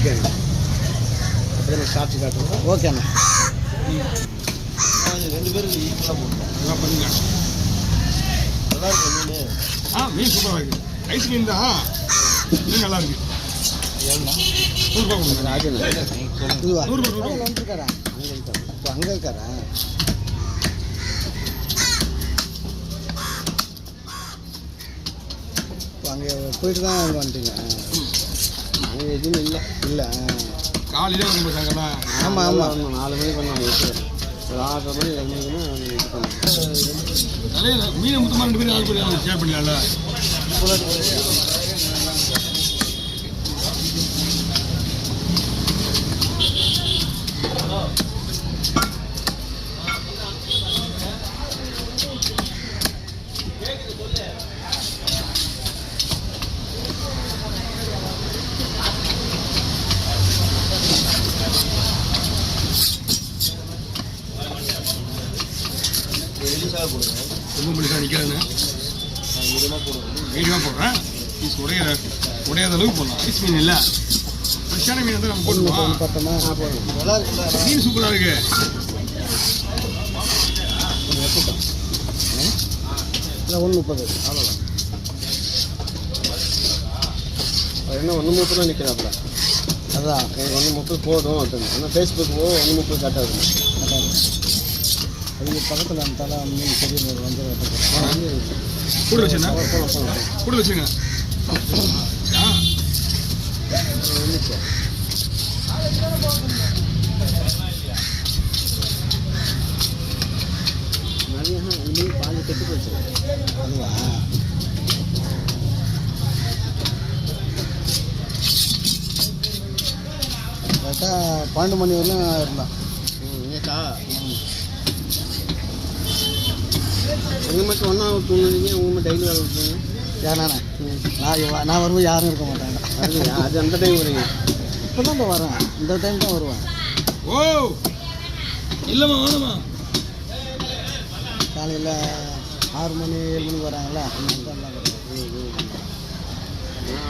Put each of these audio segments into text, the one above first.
ஓகேண்ணா. அப்படியே நான் சாப்பிட்டு காட்டுறேன். ஓகேண்ணா. 2 பேருக்கு ஈக்குவலாக போட்டுருக்கோம். பண்ணுங்க. நல்லா இருக்கு மீன். மீன் சூப்பராக இருக்குது. ஐஸ் மீன் தான். மீன் நல்லா இருக்கு. எவ்வளோ? 100 ரூபா கொடுங்க. இதுவா 100 ரூபா வந்துருக்காரா? அங்கே இருக்காரா? அங்கே போயிட்டு தான் அங்கே வந்துட்டீங்க. அங்கே எதுவும் இல்லை. காலையில் வந்து போட்டாங்களா? ஆமாம் 4 மணிக்கு பண்ணாங்க. ஒரு 6:30 மணி 2 மணிக்குன்னா இது பண்ணாங்க. மீன் மொத்தமாக 2 பேரும் 6 பேர் ஷேர் பண்ணலாம்ல. ரொம்ப மனுஷா நிற்கிறேன்னு மீடியமாக போடுறேன். பீஸ் உடையாத அளவுக்கு போடலாம். ஐஸ் மீன் இல்லை, ஃப்ரெஷ்ஷான மீன் வந்து நம்ம போட்டுருவோம். மீன் சூப்பராக இருக்கு. இல்லை 1:30 அவ்வளோதான். என்ன 1:30 நிற்கிறாப்புல. அதான் 1:30 போதும். ஆனால் ஃபேஸ்புக் 1:30 கரெக்டாக அது பக்கத்தில் அந்த தலை மீன் பெரிய வந்து கூட வச்சுங்க. கூட வச்சுங்க. நிறைய மீன் பாதி கெட்டு போச்சு. அதுவா கரெக்டாக 12 மணி வரலாம் இருந்தான். எங்கள் மட்டும் ஒன்றா தூங்குறீங்க. உங்க மட்டும் டெய்லி வேலை விட்டுருங்க. ஏன்னா நான் வரும்போது யாரும் இருக்க மாட்டாங்க. அது அந்த டைம் வரீங்க. இப்போ தான் வரேன். இந்த டைம் தான் வருவேன். ஓ இல்லைம்மா வேணுமா? காலையில் 6 மணி 7 மணிக்கு வராங்களா?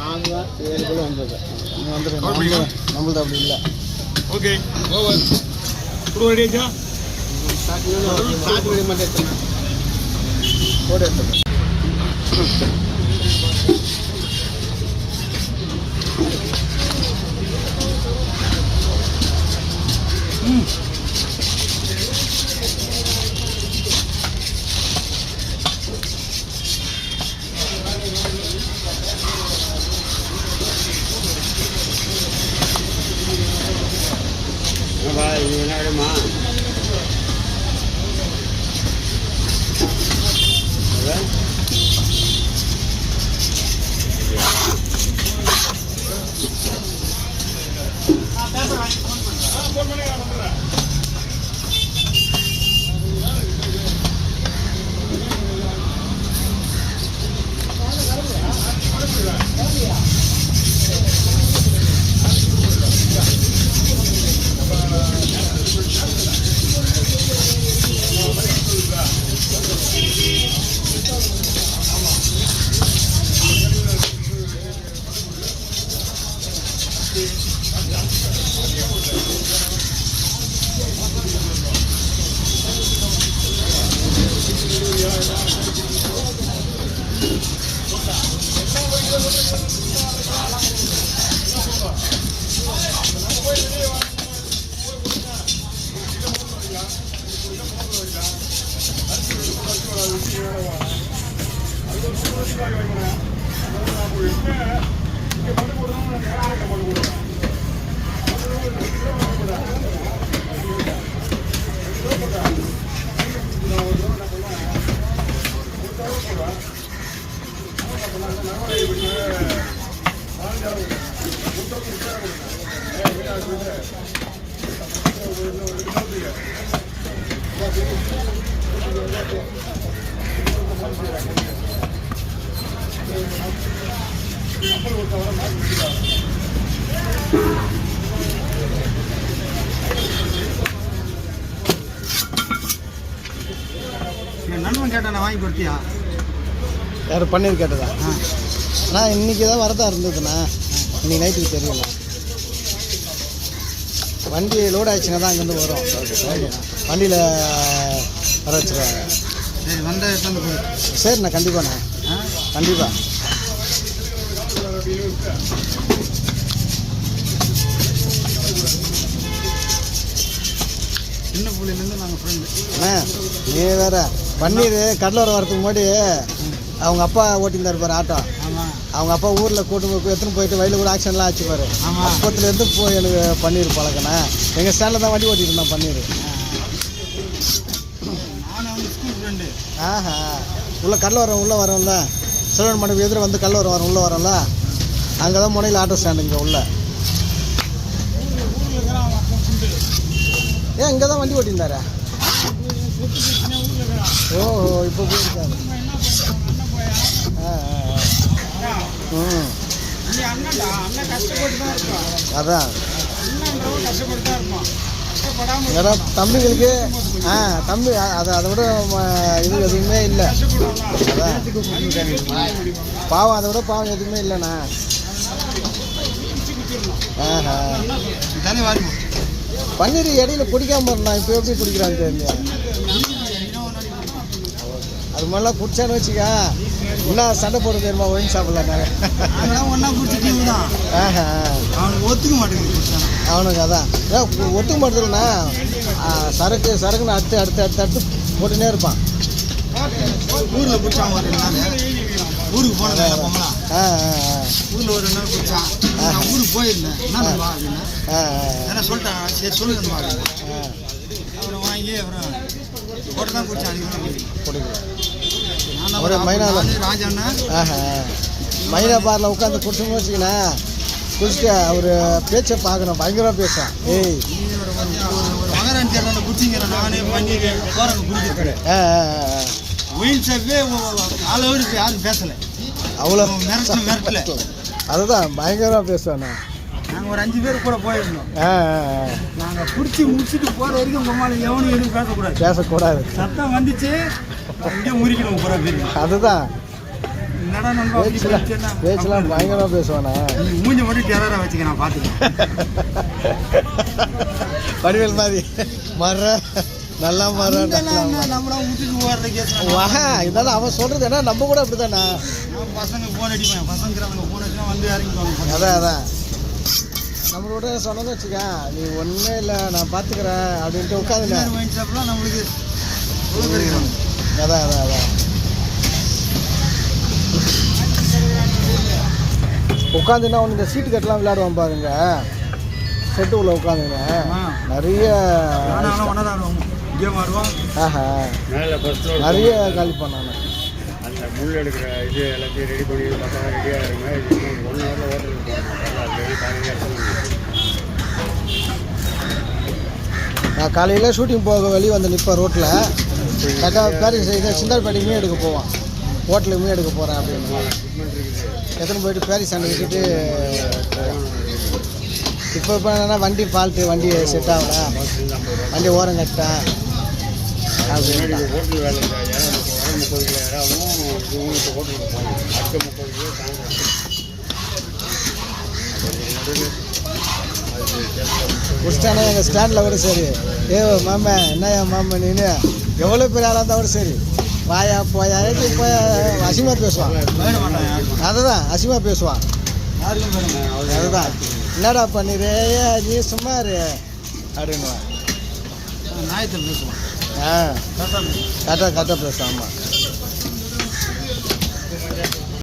6 7 வந்துடுறேன். நீங்கள் வந்துடுங்க. நம்மளது அப்படி இல்லை. Okay over. கூட ரெடியாச்சா? ஸ்டார்ட் மட்டும் போட எடுத்து என்ன வேணுமா? நண்பன் கேட்டா வாங்கி கொடுத்தியா? யாரும் பன்னீர் கேட்டதா? நான் இன்னைக்கு தான் வரதா இருந்ததுண்ணா, இன்னைக்கு நைட்டுக்கு தெரியல. வண்டி லோட் ஆயிடுச்சுன்னா தான் அங்கேருந்து வரும். வண்டியில் வர வச்சுருவாங்க. சரி வந்த இடத்துல சரிண்ணா, கண்டிப்பாண்ணா, கண்டிப்பாக. சின்ன புள்ளிலேருந்து நாங்கள் ஃப்ரெண்டு. அண்ணா நீ வேறு பன்னீர் கடலோரம் வரதுக்கு முன்னாடி அவங்க அப்பா ஓட்டியிருந்தார் பாரு ஆட்டோ. ஆமாம். அவங்க அப்பா ஊரில் கூட்டு எடுத்துன்னு போயிட்டு வயலில் கூட ஆக்ஷன்லாம் ஆச்சு பாரு. ஆமாம். அப்பத்துலேருந்து போய் எனக்கு பன்னீர் பழக்கண்ணே. எங்கள் ஸ்டாண்டில் தான் வண்டி ஓட்டிட்டு இருந்தேன் பன்னீர். நான் வந்து ஸ்கூல் ஃப்ரெண்டு. ஆஹா, உள்ளே கடலோரம் உள்ளே வரோம்ல, சிறுவன் மண்டபம் எதிர வந்து கடலோரம் வரோம், உள்ளே வரோம்ல, அங்கே தான் முனையில் ஆட்டோ ஸ்டாண்டு இங்கே உள்ள. ஏன் இங்கே தான் வண்டி ஓட்டியிருந்தாரா? ஓஹோ, இப்போ போயிருக்காரு. அதான் ஏன்னா தம்பிங்களுக்கு தம்பி அதை விட இது எதுவுமே இல்லை. அதான் பாவம், அதை விட பாவம் எதுவுமே இல்லைண்ணா. பன்னீர் இடையில குடிக்காம இருந்தான், இப்போ எப்படி குடிக்கிறான்னு தெரியல. அது மாதிரிலாம் குடிச்சான்னு வச்சுக்கா இன்னும் சண்டை போட தெரியுமா? ஒயின் சாப்பிடலாம் ஒன்றா குடிச்சிட்டு தான். அவனுக்கு ஒத்துக்க மாட்டேங்குது. அவனுக்கு அதான் ஒத்துக்க மாட்டேதுண்ணா. சரக்குன்னு அடுத்து போட்டுனே இருப்பான். ஊரில் குடிச்சான் ஒரு நாள். ஊருக்கு போனேன் பொம்மலா. ஊரில் ஒரு நாள் குடிச்சான். நான் ஊருக்கு போயிருந்தேன். என்ன பண்ணுவா அப்படின்னு ஏன்னா சொல்லிட்டான். சரி சொல்லுங்கம்மா. அப்புறம் வாங்கி அப்புறம் போட்டு தான் குடிச்சான். ஒரு ராஜாண்ணா மைனா பாரில் உட்காந்து குடிச்சோம்னு வச்சுக்கிண்ணா, குடிச்சிட்டு அவர் பேச்சை பார்க்கணும், பயங்கரமாக பேசுவான். ஏய் ஒரு மகராணி தேர்தலில் குடிச்சிங்கிற நானே பண்ணி போகிறேன் குடிக்கிறேன். ஒயின் ஷாப்பே ஆல் ஓவருக்கு யாரும் பேசலை. அவ்வளோ மிரட்டல. அதுதான் பயங்கரமாக பேசுவாண்ணா. நாங்கள் ஒரு 5 பேர் கூட போயிருந்தோம். நாங்கள் பிடிச்சி முடிச்சுட்டு போகிற வரைக்கும் உங்கள் மேலே எவனும் எதுவும் பேசக்கூடாது. சத்தம் வந்துச்சு இங்கே முறிக்கணும் போகிற பேர். அதுதான் பேச்செல்லாம் பயங்கரமாக பேசுவாண்ணா. மூஞ்சி மட்டும் டெரராக வச்சுக்க நான் பார்த்துக்கேன். வடிவேல் மாதிரி மர நல்லா மர நம்மளாம் விட்டுட்டு போகிறதுக்கு இதெல்லாம் அவன் சொல்கிறது. ஏன்னா நம்ம கூட அப்படி தானே. பசங்க ஃபோன் அடிப்பேன். பசங்கிறாங்க ஃபோன் அடிச்சா வந்து இறங்கிக்குவாங்க. அதான் நம்மளோட சொன்னதை வச்சுக்க, நீ ஒன்றுமே இல்லை நான் பார்த்துக்கிறேன் அப்படின்ட்டு உட்காந்துங்க. மைண்ட் ஷாப்லாம் நம்மளுக்கு அதான் உட்காந்துன்னா ஒன்று இந்த சீட்டு கட்டெலாம் விளையாடுவான் பாருங்க. செட்டு உள்ள உட்காந்துங்க நிறைய நிறைய காலி பண்ணாங்க. அந்த முள் எடுக்கிற இது எல்லாத்தையும் ரெடி பண்ணி பசங்க ரெடியாக இருங்க. 1 ஹவரில் ஓட்டலுக்கு நான் காலையில் ஷூட்டிங் போக வெளியே வந்து நிற்பேன் ரோட்டில். கரெக்டாக பேரிஸ் சிந்தால்பேட்டைக்கு மீன் எடுக்க போவான். ஹோட்டலுக்கு மீன் எடுக்க போகிறேன் அப்படின்னு எத்தனை போயிட்டு பேரிஸ் அங்கே விட்டுட்டு இப்போ என்னன்னா வண்டி ஃபால்ட்டு, வண்டி செட் ஆகல, வண்டி ஓரம் கட்டேன் அப்படின்னு. ஹோட்டல் வேலை 30 கிலோ இறாவும் ஹோட்டலுக்கு போகணும். அடுத்த 30 கிலோ முடிச்சிட்டானே எங்கள் ஸ்டாண்டில் கூட சரி. மாமா என்னையா மாமா நீனு எவ்வளோ பெரிய ஆளாக இருந்தால் கூட சரி, வாயா போயா போய் அசிங்கமாக பேசுவான். அதுதான் அசிங்கமாக பேசுவான். அதுதான் என்னடா பண்ணிடு நீ சும்மா இரு அப்படின்னுவான். நாயத்தில் பேசுவான். கரெக்டாக பேசுவான். ஆமாம்.